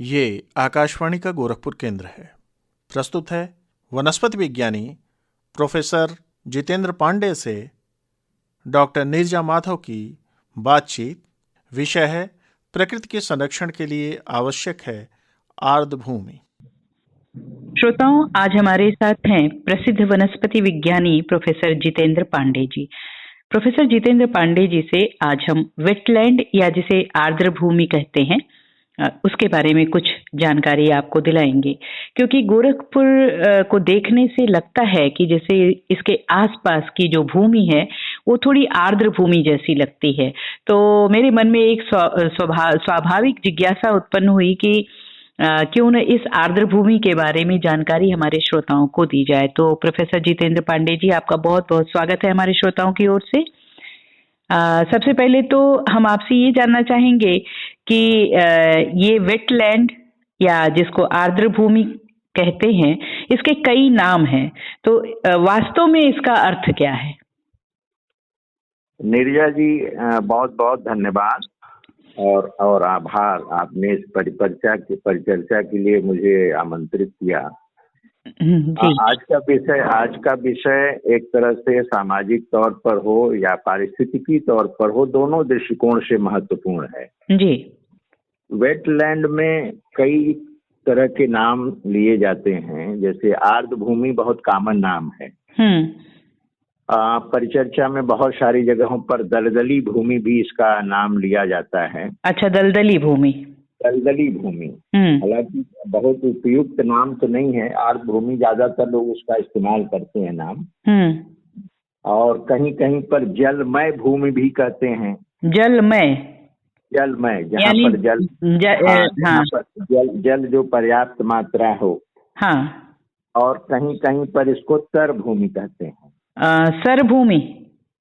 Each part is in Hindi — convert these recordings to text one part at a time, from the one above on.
ये आकाशवाणी का गोरखपुर केंद्र है। प्रस्तुत है वनस्पति विज्ञानी प्रोफेसर जितेंद्र पांडे से डॉक्टर नीरजा माधव की बातचीत। विषय है प्रकृति के संरक्षण के लिए आवश्यक है आर्द्र भूमि। श्रोताओं, आज हमारे साथ हैं प्रसिद्ध वनस्पति विज्ञानी प्रोफेसर जितेंद्र पांडे जी। प्रोफेसर जितेंद्र पांडे जी से आज हम वेटलैंड या जिसे आर्द्र भूमि कहते हैं उसके बारे में कुछ जानकारी आपको दिलाएंगे, क्योंकि गोरखपुर को देखने से लगता है कि जैसे इसके आसपास की जो भूमि है वो थोड़ी आर्द्र भूमि जैसी लगती है। तो मेरे मन में एक स्वाभाविक जिज्ञासा उत्पन्न हुई कि क्यों न इस आर्द्र भूमि के बारे में जानकारी हमारे श्रोताओं को दी जाए। तो प्रोफेसर जितेंद्र पांडे जी, आपका बहुत बहुत स्वागत है हमारे श्रोताओं की ओर से। सबसे पहले तो हम आपसे ये जानना चाहेंगे कि ये वेटलैंड या जिसको आर्द्र भूमि कहते हैं, इसके कई नाम हैं, तो वास्तव में इसका अर्थ क्या है? नीरजा जी, बहुत बहुत धन्यवाद और आभार, आपने इस परिचर्चा के लिए मुझे आमंत्रित किया। आज का विषय एक तरह से सामाजिक तौर पर हो या पारिस्थितिकी तौर पर हो, दोनों दृष्टिकोण से महत्वपूर्ण है जी। वेटलैंड में कई तरह के नाम लिए जाते हैं, जैसे आर्द्र भूमि बहुत कॉमन नाम है। परिचर्चा में बहुत सारी जगहों पर दलदली भूमि भी इसका नाम लिया जाता है। अच्छा, दलदली भूमि। हालांकि बहुत उपयुक्त नाम तो नहीं है आर्द्र भूमि, ज्यादातर लोग उसका इस्तेमाल करते हैं नाम। और कहीं कहीं पर जलमय भूमि भी कहते हैं। जलमय जहाँ पर जल जो पर्याप्त मात्रा हो। हाँ। और कहीं कहीं पर इसको तर भूमि कहते हैं। सर भूमि।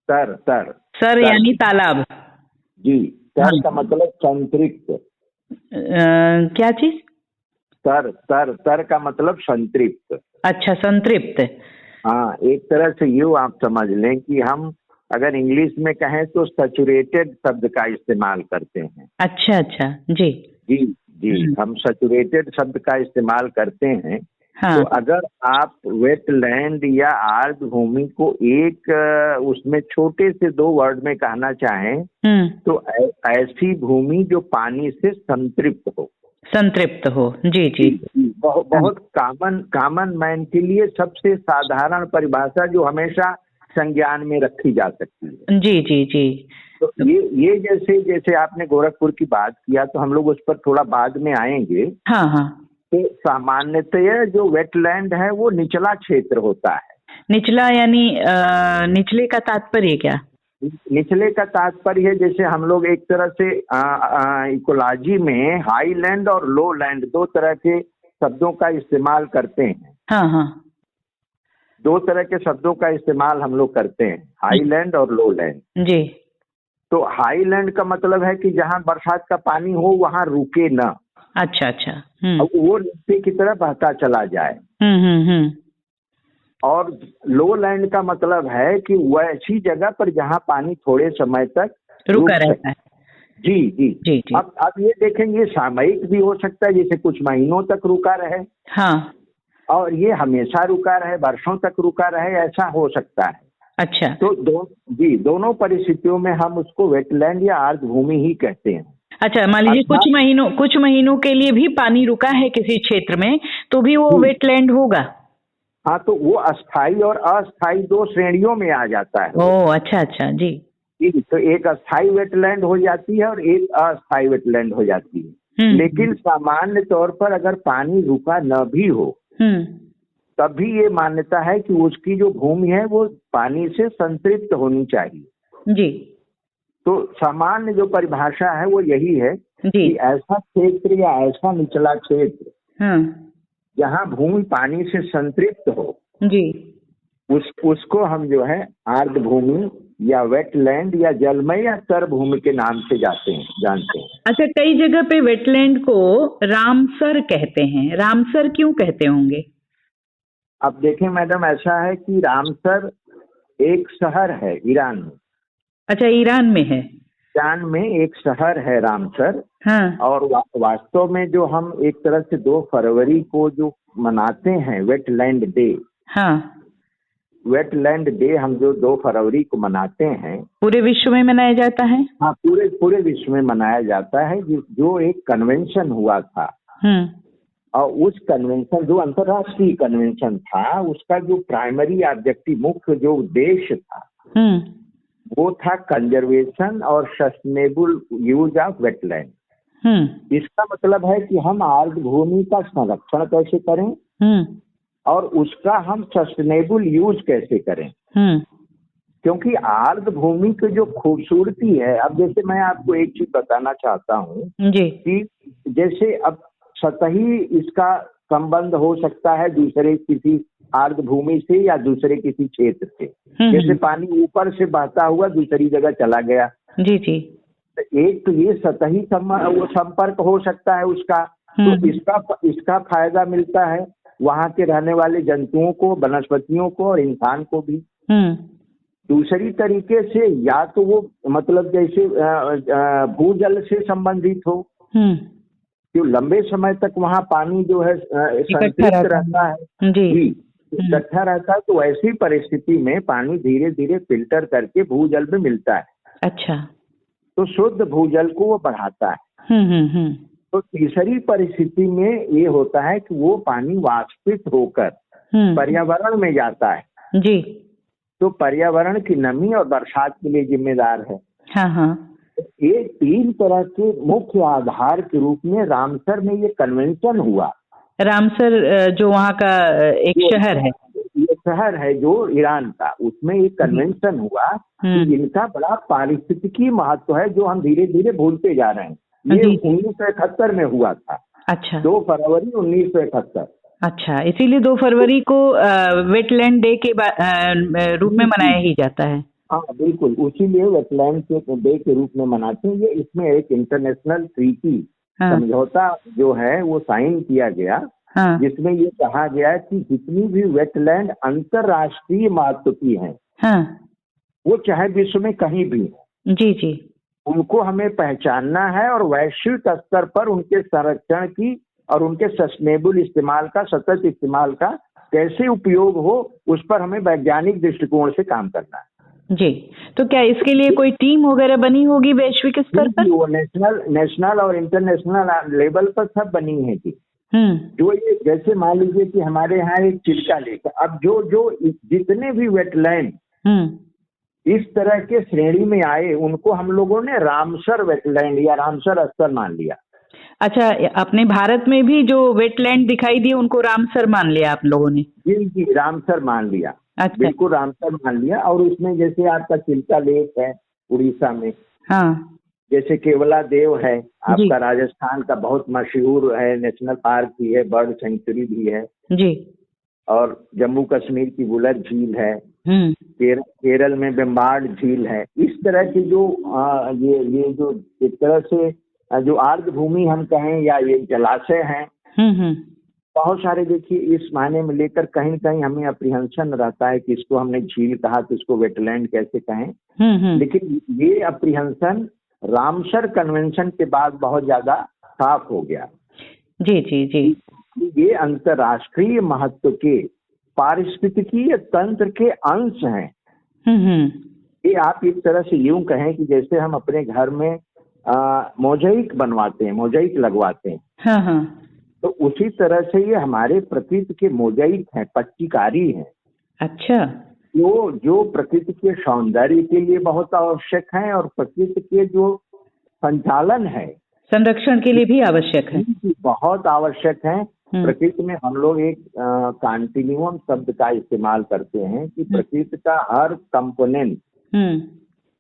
सर यानी तालाब। जी, तर का मतलब संतृप्त। क्या चीज? तर का मतलब संतृप्त। अच्छा, संतृप्त। हाँ, एक तरह से यूँ आप समझ लें कि हम अगर इंग्लिश में कहें तो सैचुरेटेड शब्द का इस्तेमाल करते हैं। अच्छा, जी जी, हम सैचुरेटेड शब्द का इस्तेमाल करते हैं। हाँ। तो अगर आप वेटलैंड या आर्द्र भूमि को एक उसमें छोटे से 2 वर्ड में कहना चाहें तो ऐसी भूमि जो पानी से संतृप्त हो। जी। बहुत कॉमन मैन के लिए सबसे साधारण परिभाषा जो हमेशा संज्ञान में रखी जा सकती है। जी। तो ये जैसे आपने गोरखपुर की बात किया, तो हम लोग उस पर थोड़ा बाद में आएंगे। हाँ। तो सामान्यतः जो वेटलैंड है वो निचला क्षेत्र होता है। निचला यानी निचले का तात्पर्य क्या? निचले का तात्पर्य है, जैसे हम लोग एक तरह से इकोलॉजी में हाईलैंड और लो लैंड 2 तरह के शब्दों का इस्तेमाल करते हैं। हाँ। 2 तरह के शब्दों का इस्तेमाल हम लोग करते हैं, हाईलैंड और लो लैंड। जी। तो हाईलैंड का मतलब है कि जहाँ बरसात का पानी हो वहाँ रुके न। अच्छा। अब वो नीचे की तरफ बहता चला जाए। और लो लैंड का मतलब है कि वैसी जगह पर जहाँ पानी थोड़े समय तक रुका रहता है। जी। अब ये देखेंगे, सामयिक भी हो सकता है, जैसे कुछ महीनों तक रुका रहे। हाँ। और ये हमेशा रुका रहे, वर्षों तक रुका रहे, ऐसा हो सकता है। अच्छा। तो दोनों परिस्थितियों में हम उसको वेटलैंड या आर्द्र भूमि ही कहते हैं। अच्छा, मान लीजिए कुछ महीनों के लिए भी पानी रुका है किसी क्षेत्र में, तो भी वो वेटलैंड होगा। हाँ, तो वो अस्थाई और अस्थाई 2 श्रेणियों में आ जाता है। ओह, अच्छा जी। तो एक अस्थाई वेटलैंड हो जाती है और एक अस्थाई वेटलैंड हो जाती है। लेकिन सामान्य तौर पर अगर पानी रुका न भी हो तभी ये मान्यता है कि उसकी जो भूमि है वो पानी से संतृप्त होनी चाहिए। जी। तो सामान्य जो परिभाषा है वो यही है कि ऐसा क्षेत्र या ऐसा निचला क्षेत्र जहाँ भूमि पानी से संतृप्त हो, उसको हम जो है आर्द्र भूमि या वेटलैंड या जलमय या तर भूमि के नाम से जानते हैं। अच्छा, कई जगह पे वेटलैंड को रामसर कहते हैं। रामसर क्यों कहते होंगे? अब देखें मैडम, ऐसा है कि रामसर एक शहर है ईरान में। अच्छा, ईरान में है। ईरान में एक शहर है रामसर। हाँ, और वास्तव में जो हम एक तरह से 2 फरवरी को जो मनाते हैं वेटलैंड डे, हाँ, वेटलैंड डे हम जो 2 फरवरी को मनाते हैं, पूरे विश्व में मनाया जाता है। हाँ, पूरे विश्व में मनाया जाता है, जो एक कन्वेंशन हुआ था। और उस कन्वेंशन, जो अंतर्राष्ट्रीय कन्वेंशन था, उसका जो प्राइमरी ऑब्जेक्टिव, मुख्य जो उद्देश्य था, वो था कंजर्वेशन और सस्टेनेबल यूज ऑफ वेटलैंड। इसका मतलब है कि हम आर्द्र भूमि का संरक्षण कैसे करें और उसका हम सस्टेनेबल यूज कैसे करें। क्योंकि आर्द्र भूमि की जो खूबसूरती है, अब जैसे मैं आपको एक चीज बताना चाहता हूँ कि जैसे अब सतही इसका संबंध हो सकता है दूसरे किसी आर्द्र भूमि से या दूसरे किसी क्षेत्र से, जैसे पानी ऊपर से बहता हुआ दूसरी जगह चला गया। जी जी। एक तो ये सतही वो संपर्क हो सकता है उसका, तो इसका फायदा मिलता है वहाँ के रहने वाले जंतुओं को, वनस्पतियों को और इंसान को भी। दूसरी तरीके से या तो वो मतलब जैसे भूजल से संबंधित हो, जो लंबे समय तक वहाँ पानी जो है संतृप्त रहता है, जी इकट्ठा रहता है, तो ऐसी परिस्थिति में पानी धीरे धीरे फिल्टर करके भूजल में मिलता है। अच्छा। तो शुद्ध भूजल को वो बढ़ाता है। तो तीसरी परिस्थिति में ये होता है कि वो पानी वाष्पित होकर पर्यावरण में जाता है। जी। तो पर्यावरण की नमी और बरसात के लिए जिम्मेदार है। हाँ। ये 3 तरह के मुख्य आधार के रूप में रामसर में ये कन्वेंशन हुआ। रामसर जो वहाँ का एक शहर है, ये शहर है जो ईरान का, उसमें एक कन्वेंशन हुआ कि इनका बड़ा पारिस्थितिकी महत्व है जो हम धीरे धीरे भूलते जा रहे हैं। ये 1971 में हुआ था। अच्छा। 2 फरवरी 1971। अच्छा, इसीलिए 2 फरवरी को वेटलैंड डे के रूप में मनाया ही जाता है। हाँ बिल्कुल, उसीलिए वेटलैंड के डे के रूप में मनाते हैं। ये इसमें एक इंटरनेशनल ट्रीटी समझौता जो है वो साइन किया गया, जिसमें ये कहा गया कि जितनी भी वेटलैंड अंतर्राष्ट्रीय महत्व की हैं, वो चाहे विश्व में कहीं भी, जी जी, उनको हमें पहचानना है और वैश्विक स्तर पर उनके संरक्षण की और उनके सस्टेनेबल इस्तेमाल का, सतत इस्तेमाल का कैसे उपयोग हो, उस पर हमें वैज्ञानिक दृष्टिकोण से काम करना है। जी, तो क्या इसके लिए कोई टीम वगैरह बनी होगी वैश्विक स्तर पर? वो नेशनल और इंटरनेशनल लेवल पर सब बनी है जी। जो ये जैसे मान लीजिए कि हमारे यहाँ एक चिल्का लेक, अब जो जितने भी वेटलैंड इस तरह के श्रेणी में आए, उनको हम लोगों ने रामसर वेटलैंड या रामसर स्तर मान लिया। अच्छा, अपने भारत में भी जो वेटलैंड दिखाई दिए उनको रामसर मान लिया आप लोगों ने? जी, रामसर मान लिया। अच्छा। बिल्कुल रामसर मान लिया। और उसमें जैसे आपका चिल्का लेक है उड़ीसा में, जैसे केवला देव है आपका राजस्थान का बहुत मशहूर है, नेशनल पार्क भी है, बर्ड सेंचुरी भी है जी। और जम्मू कश्मीर की बुलर झील है, केरल में बेम्बाड झील है। इस तरह की जो ये जो एक तरह से जो आर्द्र भूमि हम कहें या ये जलाशय हैं, बहुत सारे। देखिए इस मायने में लेकर कहीं न कहीं हमें अप्रीहेंशन रहता है कि इसको हमने झील कहा तो इसको वेटलैंड कैसे कहें। लेकिन ये अप्रीहेंशन रामसर कन्वेंशन के बाद बहुत ज्यादा साफ हो गया। जी जी जी। ये अंतर्राष्ट्रीय महत्व के पारिस्थितिकीय तंत्र के अंश हैं। ये आप एक तरह से यूं कहें कि जैसे हम अपने घर में मोजाइक बनवाते हैं, मोजाइक लगवाते हैं, तो उसी तरह से ये हमारे प्रकृति के मोजाइक हैं, पट्टीकारी हैं। अच्छा। जो प्रकृति के सौंदर्य के लिए बहुत आवश्यक हैं और प्रकृति के जो संचालन है, संरक्षण के लिए भी आवश्यक है, बहुत आवश्यक है। प्रकृति में हम लोग एक कॉन्टिन्यूम शब्द का इस्तेमाल करते हैं कि प्रकृति का हर कंपोनेंट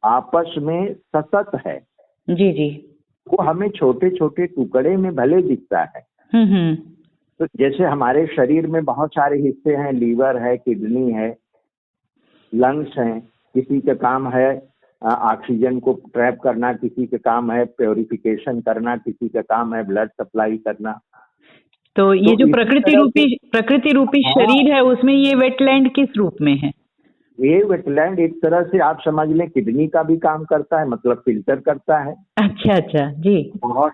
आपस में सतत है। जी जी। वो हमें छोटे छोटे टुकड़े में भले दिखता है। तो जैसे हमारे शरीर में बहुत सारे हिस्से हैं, लीवर है, किडनी है, लंग्स हैं, किसी का काम है ऑक्सीजन को ट्रैप करना, किसी का काम है प्योरिफिकेशन करना, किसी का काम है ब्लड सप्लाई करना। तो ये जो प्रकृति रूपी शरीर है, उसमें ये वेटलैंड किस रूप में है? ये वेटलैंड एक तरह से आप समझ लें किडनी का भी काम करता है, मतलब फिल्टर करता है। अच्छा अच्छा जी। बहुत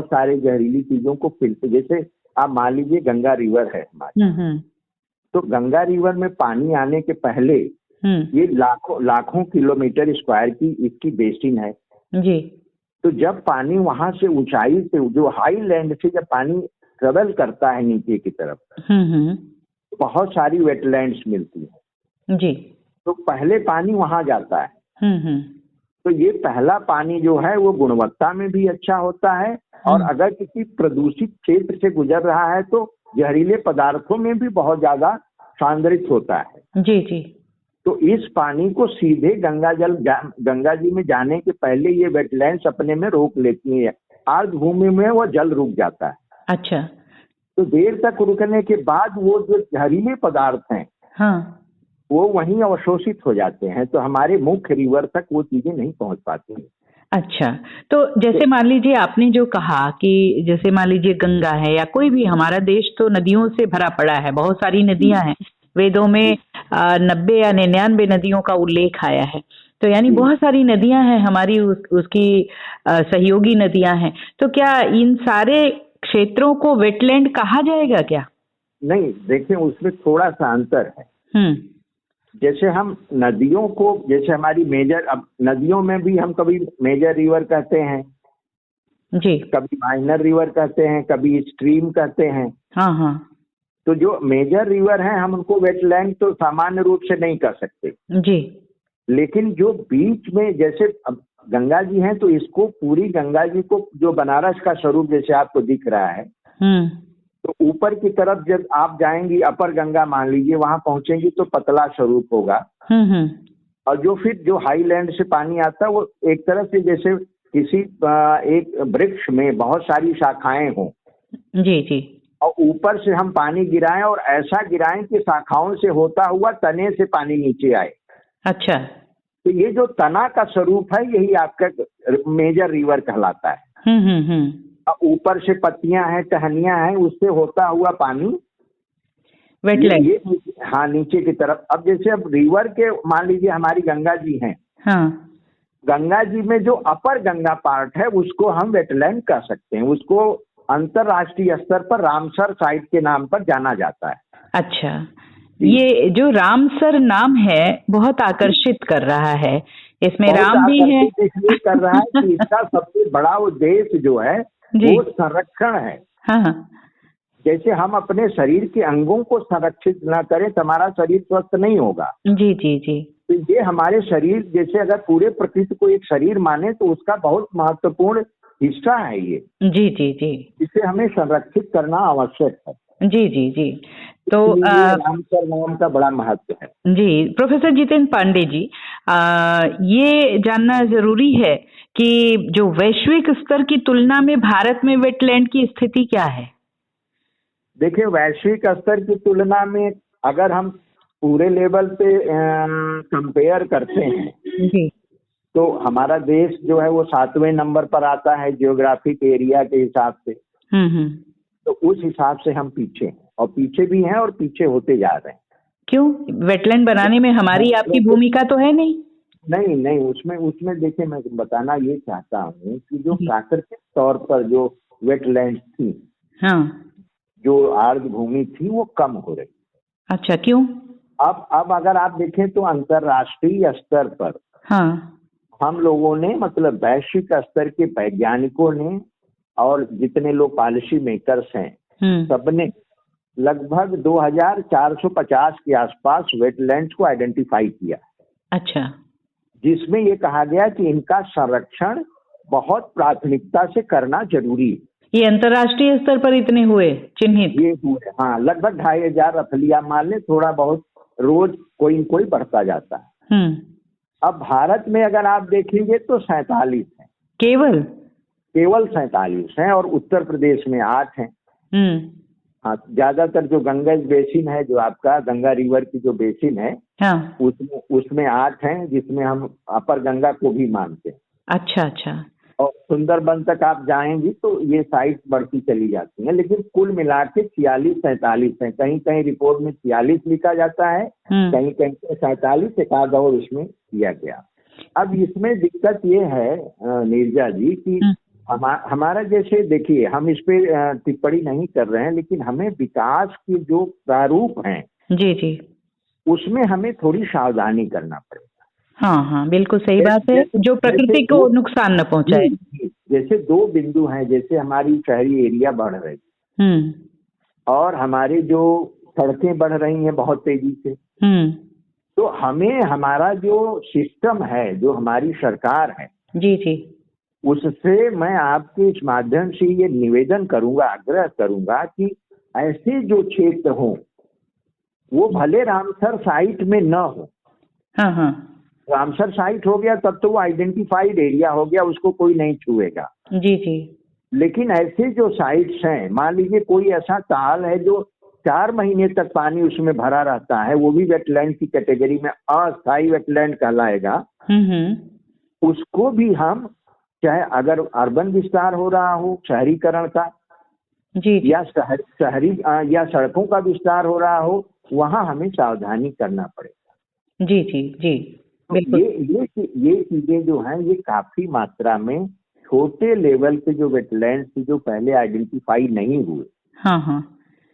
सारे जहरीली चीजों को फिल्टर, जैसे आप मान लीजिए गंगा रिवर है हमारी, तो गंगा रिवर में पानी आने के पहले ये लाखों किलोमीटर स्क्वायर की इसकी बेसिन है जी। तो जब पानी वहां से ऊंचाई से, जो हाई लैंड से जब पानी ट्रेवल करता है नीचे की तरफ, बहुत सारी वेटलैंड्स मिलती है जी। तो पहले पानी वहां जाता है। तो ये पहला पानी जो है वो गुणवत्ता में भी अच्छा होता है, और अगर किसी प्रदूषित क्षेत्र से गुजर रहा है तो जहरीले पदार्थों में भी बहुत ज्यादा सांद्रित होता है। जी जी। तो इस पानी को सीधे गंगा जी में जाने के पहले ये वेटलैंड्स अपने में रोक लेती है, आर्द्र भूमि में वो जल रुक जाता है। अच्छा। तो देर तक रुकने के बाद वो जो जहरीले पदार्थ हैं हाँ, वो वहीं अवशोषित हो जाते हैं, तो हमारे मुख्य रिवर तक वो चीजें नहीं पहुंच पाती। अच्छा, तो जैसे मान लीजिए आपने जो कहा कि जैसे मान लीजिए गंगा है या कोई भी, हमारा देश तो नदियों से भरा पड़ा है, बहुत सारी नदियां हैं। वेदों में 90 या 99 नदियों का उल्लेख आया है, तो यानी बहुत सारी नदियां हैं हमारी, उसकी सहयोगी नदियां हैं। तो क्या इन सारे क्षेत्रों को वेटलैंड कहा जाएगा क्या? नहीं, देखिए उसमें थोड़ा सा अंतर है। जैसे हम नदियों को, जैसे हमारी मेजर, अब नदियों में भी हम कभी मेजर रिवर कहते हैं जी, कभी माइनर रिवर कहते हैं, कभी स्ट्रीम कहते हैं। हाँ हाँ। तो जो मेजर रिवर हैं हम उनको वेटलैंड तो सामान्य रूप से नहीं कर सकते जी। लेकिन जो बीच में, जैसे अब गंगा जी हैं तो इसको, पूरी गंगा जी को जो बनारस का स्वरूप जैसे आपको दिख रहा है, तो ऊपर की तरफ जब आप जाएंगी, अपर गंगा मान लीजिए, वहां पहुंचेंगी तो पतला स्वरूप होगा। और जो फिर जो हाई लैंड से पानी आता है वो एक तरह से जैसे किसी एक वृक्ष में बहुत सारी शाखाएं हों। जी जी। और ऊपर से हम पानी गिराएं और ऐसा गिराएं कि शाखाओं से होता हुआ तने से पानी नीचे आए। अच्छा। तो ये जो तना का स्वरूप है यही आपका मेजर रिवर कहलाता है। ऊपर से पत्तियां हैं, टहनियां हैं, उससे होता हुआ पानी वेटलैंड। ये हाँ, नीचे की तरफ। अब जैसे अब रिवर के मान लीजिए हमारी गंगा जी हैं, हाँ, गंगा जी में जो अपर गंगा पार्ट है उसको हम वेटलैंड कह सकते हैं। उसको अंतरराष्ट्रीय स्तर पर रामसर साइट के नाम पर जाना जाता है। अच्छा, ये जो रामसर नाम है बहुत आकर्षित कर रहा है, इसमें राम भी है। इसलिए कर रहा है कि इसका सबसे बड़ा उद्देश्य जो है वो संरक्षण है। हाँ। जैसे हम अपने शरीर के अंगों को संरक्षित ना करें तो हमारा शरीर स्वस्थ नहीं होगा। जी जी जी। तो ये हमारे शरीर, जैसे अगर पूरे प्रकृति को एक शरीर माने तो उसका बहुत महत्वपूर्ण हिस्सा है ये। जी जी जी। इसे हमें संरक्षित करना आवश्यक है। जी जी जी। तो रामसर नाम का बड़ा महत्व है। जी, प्रोफेसर जितेंद्र पांडे जी, ये जानना जरूरी है कि जो वैश्विक स्तर की तुलना में भारत में वेटलैंड की स्थिति क्या है? देखिए, वैश्विक स्तर की तुलना में अगर हम पूरे लेवल पे कंपेयर करते हैं जी, तो हमारा देश जो है वो 7वें नंबर पर आता है जियोग्राफिक एरिया के हिसाब से। तो उस हिसाब से हम पीछे हैं, और पीछे भी हैं और पीछे होते जा रहे हैं। क्यों? वेटलैंड बनाने में हमारी आपकी भूमिका तो है नहीं? नहीं, उसमें देखिए, मैं बताना ये चाहता हूँ कि जो प्राकृतिक तौर पर जो वेटलैंड थी, हाँ, जो आर्द्र भूमि थी वो कम हो रही। अच्छा, क्यों? अब अगर आप देखें तो अंतरराष्ट्रीय स्तर पर, हाँ, हम लोगों ने, मतलब वैश्विक स्तर के वैज्ञानिकों ने और जितने लोग पॉलिसी मेकर्स हैं, सबने लगभग 2450 के आसपास वेटलैंड्स को आइडेंटिफाई किया। अच्छा। जिसमें ये कहा गया कि इनका संरक्षण बहुत प्राथमिकता से करना जरूरी है। ये अंतर्राष्ट्रीय स्तर पर इतने हुए चिन्हित? ये हुए, हाँ, लगभग 2500 रफलिया मान ले, थोड़ा बहुत रोज कोई बढ़ता जाता है। अब भारत में अगर आप देखेंगे तो 47 है, केवल 47 हैं, और उत्तर प्रदेश में 8 हैं। हाँ, ज्यादातर जो गंगा बेसिन है, जो आपका गंगा रिवर की जो बेसिन है, हाँ, उसमें 8 हैं, जिसमें हम अपर गंगा को भी मानते हैं। अच्छा अच्छा। और सुंदरबन तक आप जाएंगी तो ये साइट बढ़ती चली जाती हैं, लेकिन कुल मिला के 46-47 है। कहीं कहीं रिपोर्ट में 46 लिखा जाता है, कहीं कहीं 47, एक आध और इसमें किया गया। अब इसमें दिक्कत ये है नीरजा जी कि हमारा जैसे देखिए, हम इस पे टिप्पणी नहीं कर रहे हैं, लेकिन हमें विकास के जो प्रारूप हैं जी जी उसमें हमें थोड़ी सावधानी करना पड़ेगा। हाँ हाँ, बिल्कुल सही बात है, जो प्रकृति को नुकसान न पहुंचाए। जैसे 2 बिंदु हैं, जैसे हमारी शहरी एरिया बढ़ रही और हमारी जो सड़कें बढ़ रही हैं बहुत तेजी से, तो हमें हमारा जो सिस्टम है, जो हमारी सरकार है, जी जी, उससे मैं आपके इस माध्यम से ये निवेदन करूंगा, आग्रह करूंगा कि ऐसे जो क्षेत्र हों वो भले रामसर साइट में न हो। हाँ हाँ, रामसर साइट हो गया तब तो वो आइडेंटिफाइड एरिया हो गया, उसको कोई नहीं छुएगा। जी जी, लेकिन ऐसे जो साइट्स हैं, मान लीजिए कोई ऐसा ताल है जो 4 महीने तक पानी उसमें भरा रहता है, वो भी वेटलैंड की कैटेगरी में अस्थायी वेटलैंड कहलाएगा। उसको भी हम, चाहे अगर अर्बन विस्तार हो रहा हो शहरीकरण का, जी या शहरी या सड़कों का विस्तार हो रहा हो, वहां हमें सावधानी करना पड़ेगा। जी जी जी, तो ये चीजें जो हैं ये काफी मात्रा में छोटे लेवल के जो वेटलैंड जो पहले आइडेंटिफाई नहीं हुए, हाँ हाँ,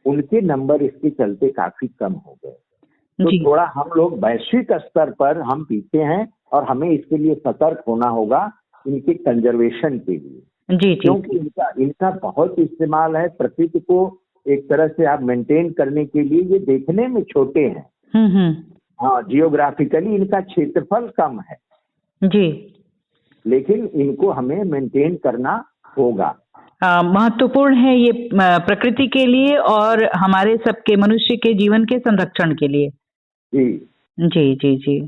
उनके नंबर इसके चलते काफी कम हो गए। तो थोड़ा हम लोग वैश्विक स्तर पर हम पीछे हैं और हमें इसके लिए सतर्क होना होगा, इनके कंजर्वेशन के लिए। जी, क्योंकि इनका बहुत इस्तेमाल है। प्रकृति को एक तरह से आप मेंटेन करने के लिए, ये देखने में छोटे हैं, हाँ, जियोग्राफिकली इनका क्षेत्रफल कम है जी, लेकिन इनको हमें मेंटेन करना होगा। महत्वपूर्ण है ये प्रकृति के लिए और हमारे सबके मनुष्य के जीवन के संरक्षण के लिए। जी जी जी जी,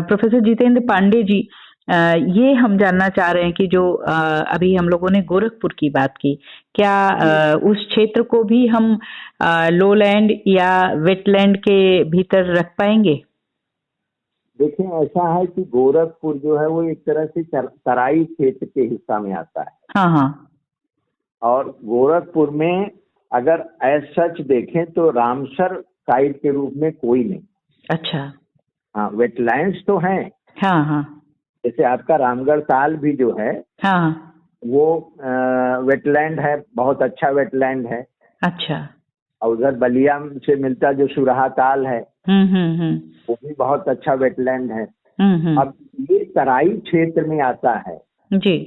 प्रोफेसर जितेंद्र पांडे जी, ये हम जानना चाह रहे हैं कि जो अभी हम लोगों ने गोरखपुर की बात की, क्या उस क्षेत्र को भी हम लोलैंड या वेटलैंड के भीतर रख पाएंगे? देखिए, ऐसा है कि गोरखपुर जो है वो एक तरह से तराई क्षेत्र के हिस्सा में आता है। हाँ हाँ, और गोरखपुर में अगर एज सच देखें तो रामसर साइट के रूप में कोई नहीं। अच्छा, हाँ, वेटलैंड्स तो हैं। हाँ हाँ, जैसे आपका रामगढ़ ताल भी जो है, हाँ, वो वेटलैंड है, बहुत अच्छा वेटलैंड है। अच्छा, और उधर बलिया से मिलता जो सुराहा ताल है, वो भी बहुत अच्छा वेटलैंड है। अब ये तराई क्षेत्र में आता है जी,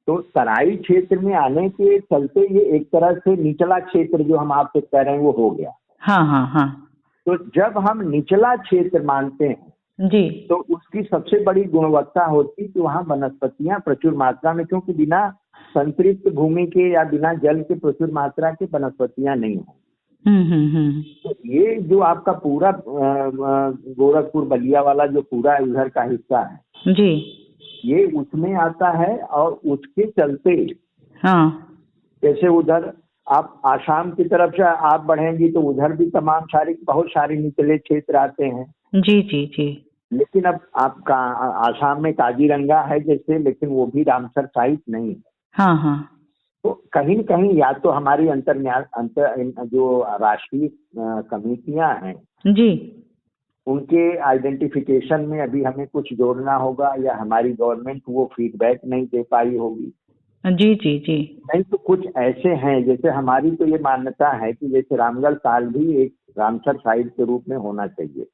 तो तराई क्षेत्र में आने के चलते ये एक तरह से निचला क्षेत्र जो हम आपसे कह रहे हैं वो हो गया। हाँ हाँ हाँ, तो जब हम निचला क्षेत्र मानते हैं जी, तो उसकी सबसे बड़ी गुणवत्ता होती है कि वहाँ वनस्पतियां प्रचुर मात्रा में, क्योंकि बिना संतृप्त भूमि के या बिना जल के प्रचुर मात्रा के वनस्पतियां नहीं हो। तो ये जो आपका पूरा गोरखपुर बलिया वाला जो पूरा इधर का हिस्सा है जी, ये उसमें आता है। और उसके चलते हाँ, जैसे उधर आप आसाम की तरफ से आप बढ़ेंगी तो उधर भी तमाम बहुत सारे निचले क्षेत्र आते हैं। जी जी जी, लेकिन अब आपका आसाम में काजीरंगा है जैसे, लेकिन वो भी रामसर साइट नहीं है। हाँ हाँ, तो कहीं न कहीं या तो हमारी जो राष्ट्रीय कमेटियां हैं जी, उनके आइडेंटिफिकेशन में अभी हमें कुछ जोड़ना होगा, या हमारी गवर्नमेंट वो फीडबैक नहीं दे पाई होगी। जी जी जी, नहीं तो कुछ ऐसे हैं, जैसे हमारी तो ये मान्यता है कि जैसे रामगढ़ ताल भी एक रामसर साइट के रूप में होना चाहिए।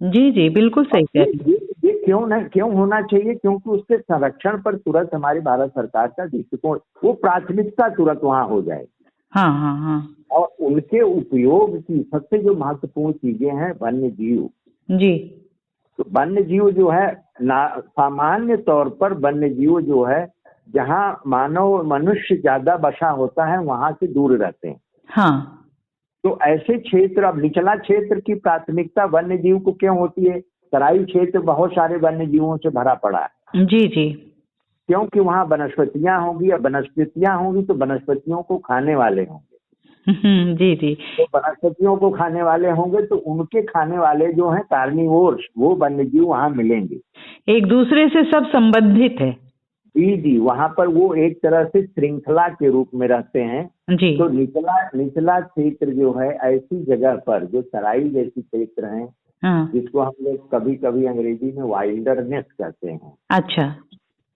जी जी, बिल्कुल सही कह रही हैं। ये क्यों होना चाहिए? क्योंकि उसके संरक्षण पर तुरंत हमारी भारत सरकार का दृष्टिकोण, वो प्राथमिकता तुरंत वहाँ हो जाए। हाँ हाँ हाँ, और उनके उपयोग की सबसे जो महत्वपूर्ण चीजें हैं वन्य जीव। जी, तो वन्य जीव जो है सामान्य तौर पर वन्य जीव जो है जहाँ मनुष्य ज्यादा बसा होता है वहां से दूर रहते हैं। हाँ, तो ऐसे क्षेत्र, अब निचला क्षेत्र की प्राथमिकता वन्य जीव को क्यों होती है? तराई क्षेत्र बहुत सारे वन्य जीवों से भरा पड़ा है। जी जी, क्योंकि वहाँ वनस्पतियां होंगी, और वनस्पतियां होंगी तो वनस्पतियों को खाने वाले होंगे। जी जी। तो वनस्पतियों को खाने वाले होंगे तो उनके खाने वाले जो हैं कार्निवोर्स, वो वन्यजीव वहाँ मिलेंगे। एक दूसरे से सब संबंधित है। जी जी, वहाँ पर वो एक तरह से श्रृंखला के रूप में रहते हैं। जी। तो निचला क्षेत्र जो है ऐसी जगह पर जो तराई जैसी क्षेत्र है, हाँ। जिसको हम लोग कभी कभी अंग्रेजी में वाइल्डरनेस कहते हैं। अच्छा।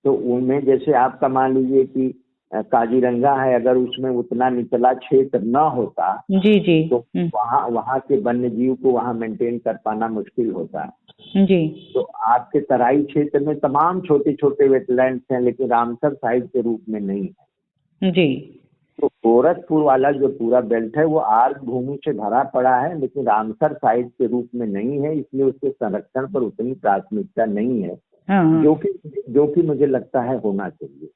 तो उनमें जैसे आपका मान लीजिए कि काजीरंगा है, अगर उसमें उतना निचला क्षेत्र न होता जी जी। तो वहाँ के वन्य जीव को वहाँ मेंटेन कर पाना मुश्किल होता है। जी। तो आपके तराई क्षेत्र में तमाम छोटे छोटे वेटलैंड्स हैं, लेकिन रामसर साइट के रूप में नहीं है। जी। तो गोरखपुर वाला जो पूरा बेल्ट है वो आर्द्र भूमि से भरा पड़ा है, लेकिन रामसर साइट के रूप में नहीं है, इसलिए उसके संरक्षण पर उतनी प्राथमिकता नहीं है। हाँ। जो कि मुझे लगता है होना चाहिए।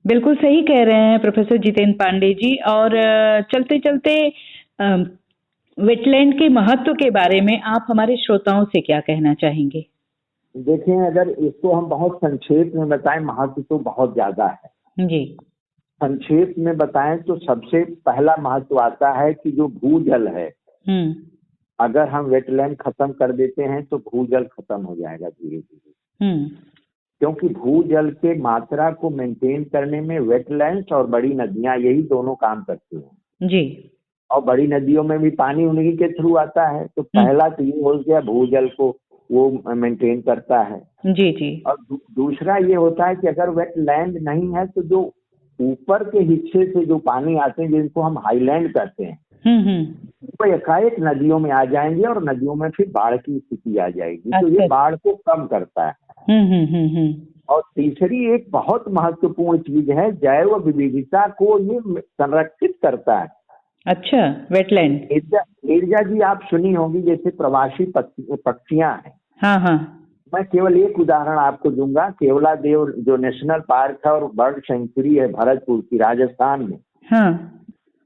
बिल्कुल सही कह रहे हैं प्रोफेसर जितेंद्र पांडे जी। और चलते चलते वेटलैंड के महत्व के बारे में आप हमारे श्रोताओं से क्या कहना चाहेंगे? देखें, अगर इसको हम बहुत संक्षेप में बताएं, महत्व तो बहुत ज्यादा है। जी। संक्षेप में बताएं तो सबसे पहला महत्व आता है कि जो भूजल है, अगर हम वेटलैंड खत्म कर देते हैं तो भूजल खत्म हो जाएगा धीरे धीरे। क्योंकि भूजल के मात्रा को मेंटेन करने में वेटलैंड्स और बड़ी नदियां, यही दोनों काम करती हैं। जी। और बड़ी नदियों में भी पानी उन्हीं के थ्रू आता है। तो पहला तो ये हो गया, भूजल को वो मेंटेन करता है। जी जी। और दूसरा ये होता है कि अगर वेटलैंड नहीं है तो जो ऊपर के हिस्से से जो पानी आते हैं, जिनको हम हाईलैंड कहते हैं, वो एकाएक नदियों में आ जाएंगे और नदियों में फिर बाढ़ की स्थिति आ जाएगी। तो ये बाढ़ को कम करता है। और तीसरी एक बहुत महत्वपूर्ण चीज है, जैव विविधता को ये संरक्षित करता है। अच्छा, वेटलैंड। नीरजा जी, आप सुनी होंगी जैसे प्रवासी पक्षियां हैं। हाँ हाँ। मैं केवल एक उदाहरण आपको दूंगा। केवला देव जो नेशनल पार्क है और बर्ड सेंचुरी है भरतपुर की, राजस्थान में। हाँ।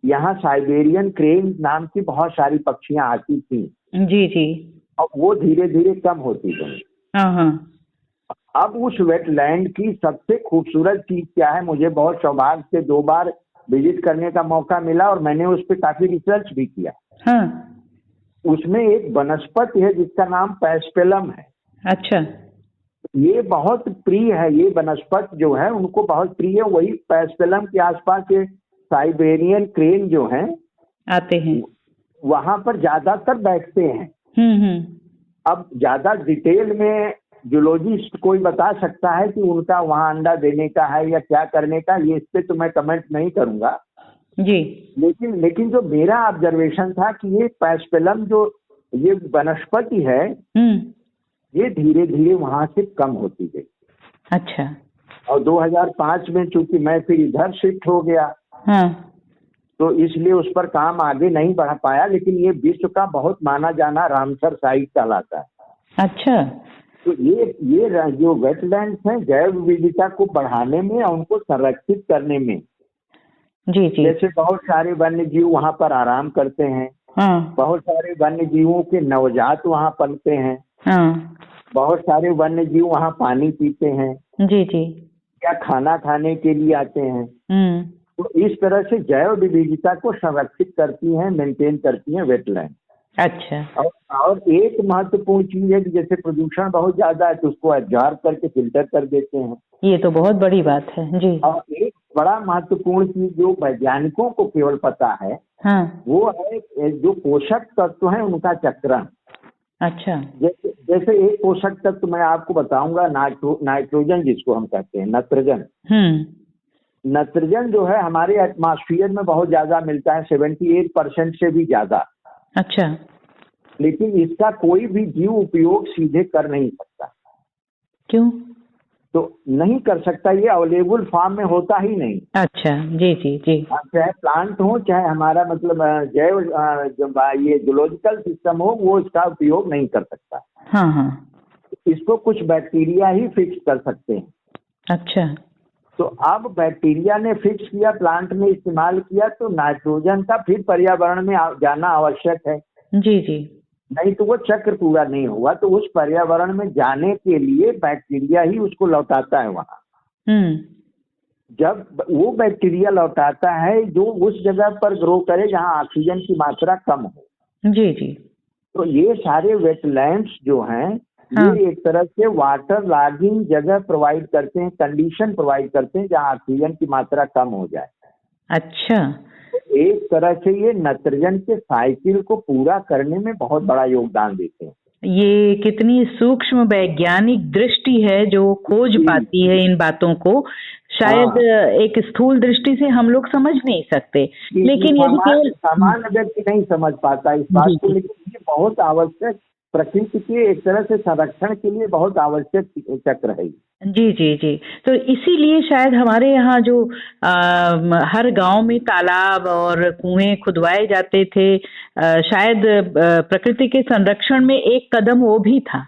यहाँ साइबेरियन क्रेन नाम की बहुत सारी पक्षियां आती थी। जी जी। और वो धीरे धीरे कम होती गई। हाँ हाँ। अब उस वेटलैंड की सबसे खूबसूरत चीज क्या है, मुझे बहुत सौभाग्य से 2 बार विजिट करने का मौका मिला और मैंने उस पर काफी रिसर्च भी किया। हाँ। उसमें एक वनस्पति है जिसका नाम पैस्पेलम है। अच्छा। ये बहुत प्रिय है, ये वनस्पति जो है उनको बहुत प्रिय है। वही पैस्पेलम के आसपास के साइबेरियन क्रेन जो हैं आते हैं, वहां पर ज्यादातर बैठते हैं। अब ज्यादा डिटेल में जूलॉजिस्ट कोई बता सकता है कि उनका वहां अंडा देने का है या क्या करने का, ये इस पे तो मैं कमेंट नहीं करूंगा जी। लेकिन जो मेरा ऑब्जर्वेशन था कि ये पैस्पेलम जो ये वनस्पति है, ये धीरे धीरे वहां से कम होती गई। अच्छा। और 2005 में चूंकि मैं फिर इधर शिफ्ट हो गया, हाँ, तो इसलिए उस पर काम आगे नहीं बढ़ा पाया। लेकिन ये विश्व का बहुत माना जाना रामसर साइट कहलाता है। अच्छा। तो ये जो वेटलैंड्स हैं, जैव विविधता को बढ़ाने में और उनको संरक्षित करने में, जी जी, जैसे बहुत सारे वन्य जीव वहाँ पर आराम करते हैं। हाँ। बहुत सारे वन्य जीवों के नवजात वहाँ पलते हैं। हाँ। बहुत सारे वन्य जीव वहाँ पानी पीते हैं। जी जी। या खाना खाने के लिए आते हैं। तो इस तरह से जैव विविधता को संरक्षित करती हैं, मेंटेन करती हैं वेटलैंड। अच्छा। और एक महत्वपूर्ण चीज है कि जैसे प्रदूषण बहुत ज्यादा है तो उसको एब्जॉर्ब करके फिल्टर कर देते हैं। ये तो बहुत बड़ी बात है जी। और एक बड़ा महत्वपूर्ण चीज जो वैज्ञानिकों को केवल पता है, हाँ, वो है जो पोषक तत्व है उनका चक्रण। अच्छा। जैसे एक पोषक तत्व मैं आपको बताऊंगा, नाइट्रोजन जिसको हम कहते हैं, नत्रजन। नत्रजन जो है हमारे एटमॉस्फेयर में बहुत ज्यादा मिलता है, 78% से भी ज्यादा। अच्छा। लेकिन इसका कोई भी जीव उपयोग सीधे कर नहीं सकता। क्यों? तो नहीं कर सकता, ये अवेलेबल फॉर्म में होता ही नहीं। अच्छा। जी जी जी। चाहे प्लांट हो, चाहे हमारा मतलब जैव ये जूलॉजिकल सिस्टम हो, वो इसका उपयोग नहीं कर सकता। हाँ हाँ। इसको कुछ बैक्टीरिया ही फिक्स कर सकते हैं। अच्छा। तो अब बैक्टीरिया ने फिक्स किया, प्लांट ने इस्तेमाल किया, तो नाइट्रोजन का फिर पर्यावरण में जाना आवश्यक है। जी जी। नहीं तो वो चक्र पूरा नहीं हुआ। तो उस पर्यावरण में जाने के लिए बैक्टीरिया ही उसको लौटाता है वहाँ। जब वो बैक्टीरिया लौटाता है जो उस जगह पर ग्रो करे जहाँ ऑक्सीजन की मात्रा कम हो। जी जी। तो ये सारे वेटलैंड्स जो हैं, हाँ। ये एक तरह से वाटर लॉगिंग जगह प्रोवाइड करते हैं, कंडीशन प्रोवाइड करते हैं जहाँ ऑक्सीजन की मात्रा कम हो जाए। अच्छा। तो एक तरह से ये नाइट्रोजन के साइकिल को पूरा करने में बहुत बड़ा योगदान देते हैं। ये कितनी सूक्ष्म वैज्ञानिक दृष्टि है जो खोज पाती है इन बातों को। शायद एक स्थूल दृष्टि से हम लोग समझ नहीं सकते, लेकिन यदि केवल सामान्य व्यक्ति नहीं समझ पाता इस बात को, लेकिन ये बहुत आवश्यक, प्रकृति के एक तरह से संरक्षण के लिए बहुत आवश्यक चक्र है। जी जी जी। तो इसीलिए शायद हमारे यहाँ जो हर गांव में तालाब और कुएं खुदवाए जाते थे, शायद प्रकृति के संरक्षण में एक कदम वो भी था।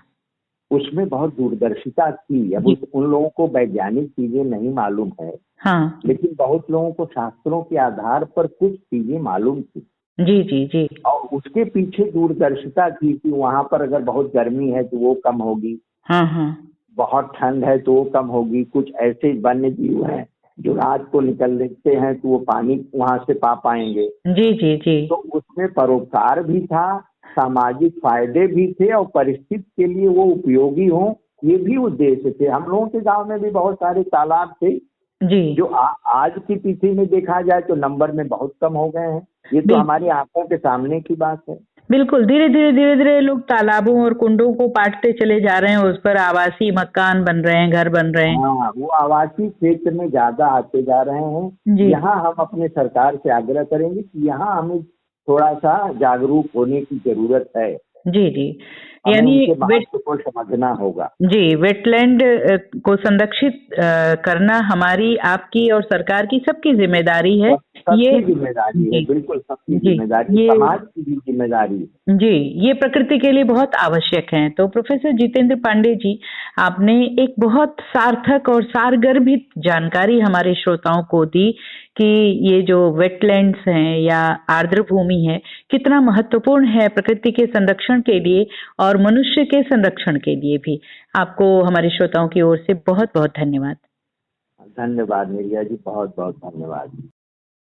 उसमें बहुत दूरदर्शिता थी। अब उन लोगों को वैज्ञानिक चीजें नहीं मालूम है। हाँ। लेकिन बहुत लोगों को शास्त्रों के आधार पर कुछ चीजें मालूम थी। जी जी जी। और उसके पीछे दूरदर्शिता थी कि वहां पर अगर बहुत गर्मी है तो वो कम होगी। हाँ हाँ। बहुत ठंड है तो वो कम होगी। कुछ ऐसे वन्य जीव हैं जो रात को निकलते हैं तो वो पानी वहां से पा पाएंगे। जी जी जी। तो उसमें परोपकार भी था, सामाजिक फायदे भी थे और परिस्थिति के लिए वो उपयोगी हो, ये भी उद्देश्य थे। हम लोगों के गांव में भी बहुत सारे तालाब थे जी, जो आज की तिथि में देखा जाए तो नंबर में बहुत कम हो गए हैं। ये तो हमारी आंखों के सामने की बात है। बिल्कुल। धीरे धीरे लोग तालाबों और कुंडों को पाटते चले जा रहे हैं, उस पर आवासीय मकान बन रहे हैं, घर बन रहे हैं। हाँ, वो आवासीय क्षेत्र में ज्यादा आते जा रहे हैं। यहाँ हम अपने सरकार से आग्रह करेंगे कि यहाँ हमें थोड़ा सा जागरूक होने की जरूरत है। जी जी। यानी को समझना होगा। जी, वेटलैंड को संरक्षित करना हमारी, आपकी और सरकार की, सबकी जिम्मेदारी है। ये जिम्मेदारी है, बिल्कुल सबकी जिम्मेदारी, समाज की भी जिम्मेदारी है। जी, ये प्रकृति के लिए बहुत आवश्यक है। तो प्रोफेसर जितेंद्र पांडे जी, आपने एक बहुत सार्थक और सारगर्भित जानकारी हमारे श्रोताओं को दी कि ये जो वेटलैंड्स हैं या आर्द्र भूमि है, कितना महत्वपूर्ण है प्रकृति के संरक्षण के लिए और मनुष्य के संरक्षण के लिए भी। आपको हमारे श्रोताओं की ओर से बहुत बहुत धन्यवाद। धन्यवाद निर्या जी, बहुत बहुत धन्यवाद।